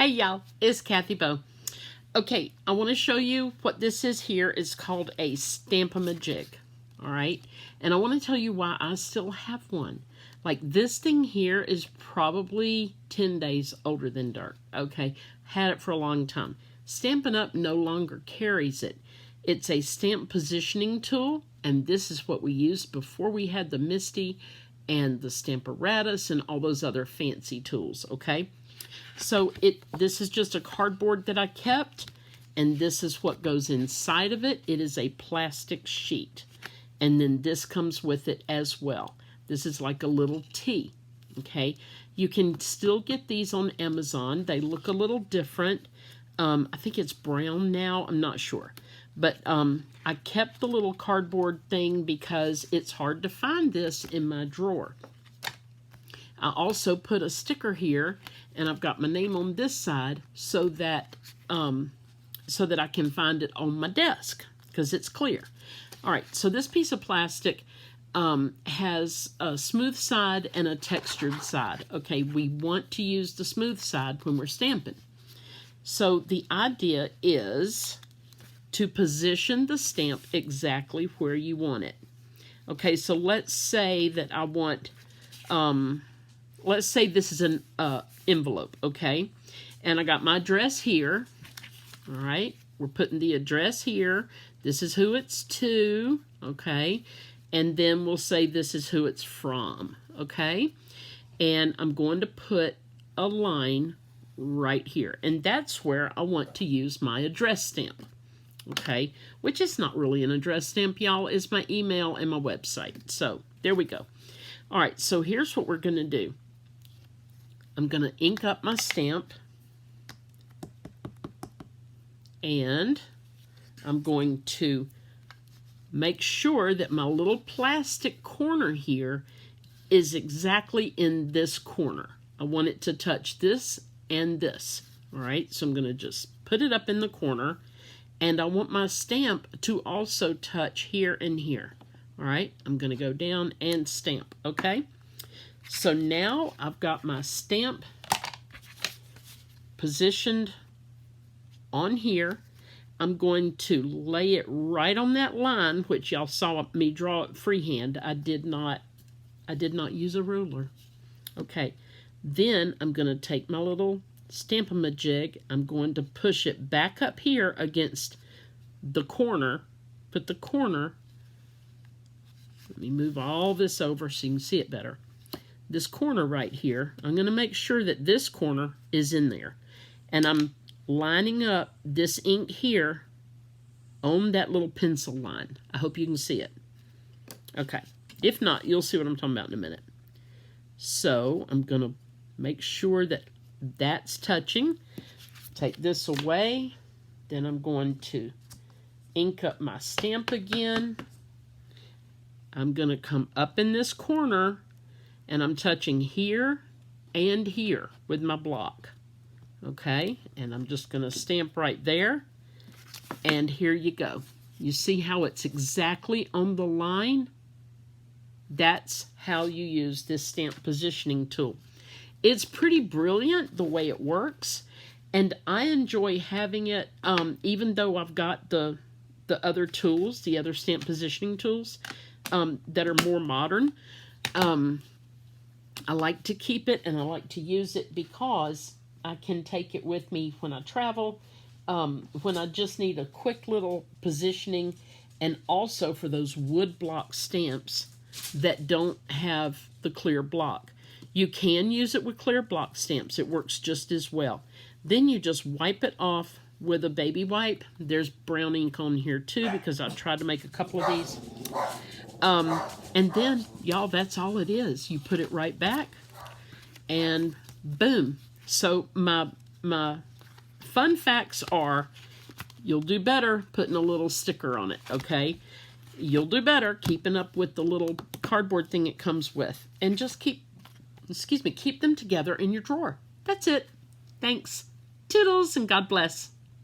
Hey y'all, it's Kathy Bo. Okay, I want to show you what this is here. It's called a Stamp-A-Ma-Jig. Alright, and I want to tell you why I still have one. Like, this thing here is probably 10 days older than dirt. Okay, had it for a long time. Stampin' Up! No longer carries it. It's a stamp positioning tool, and this is what we used before we had the Misty and the Stamp-A-Ratus and all those other fancy tools, okay? So this is just a cardboard that I kept, and this is what goes inside of it. It is a plastic sheet, and then this comes with it as well. This is like a little T, okay? You can still get these on Amazon. They look a little different. I think it's brown now. I'm not sure. But I kept the little cardboard thing because it's hard to find this in my drawer. I also put a sticker here, and I've got my name on this side so that I can find it on my desk because it's clear. All right, so this piece of plastic has a smooth side and a textured side. Okay, we want to use the smooth side when we're stamping. So the idea is to position the stamp exactly where you want it. Okay, so let's say that I want, let's say this is an envelope, okay? And I got my address here, all right? We're putting the address here. This is who it's to, okay? And then we'll say this is who it's from, okay? And I'm going to put a line right here. And that's where I want to use my address stamp, okay? Which is not really an address stamp, y'all. It's my email and my website. So there we go. All right, so here's what we're going to do. I'm going to ink up my stamp, and I'm going to make sure that my little plastic corner here is exactly in this corner. I want it to touch this and this. All right, so I'm going to just put it up in the corner, and I want my stamp to also touch here and here. All right, I'm going to go down and stamp, okay? So now I've got my stamp positioned on here. I'm going to lay it right on that line, which y'all saw me draw it freehand. I did not use a ruler. Okay, then I'm going to take my little Stamp-A-Ma-Jig. I'm going to push it back up here against the corner. Put the corner. Let me move all this over so you can see it better. This corner right here, I'm going to make sure that this corner is in there. And I'm lining up this ink here on that little pencil line. I hope you can see it. Okay. If not, you'll see what I'm talking about in a minute. So I'm going to make sure that that's touching. Take this away. Then I'm going to ink up my stamp again. I'm going to come up in this corner, and I'm touching here and here with my block. Okay, and I'm just going to stamp right there, and here you go. You see how it's exactly on the line? That's how you use this stamp positioning tool. It's pretty brilliant the way it works, and I enjoy having it, even though I've got the other tools, the other stamp positioning tools that are more modern. I like to keep it, and I like to use it because I can take it with me when I travel, when I just need a quick little positioning, and also for those wood block stamps that don't have the clear block. You can use it with clear block stamps. It works just as well. Then you just wipe it off with a baby wipe. There's brown ink on here too because I've tried to make a couple of these. And then, y'all, that's all it is. You put it right back, and boom. So my fun facts are, you'll do better putting a little sticker on it, okay? You'll do better keeping up with the little cardboard thing it comes with. And just keep them together in your drawer. That's it. Thanks. Toodles, and God bless.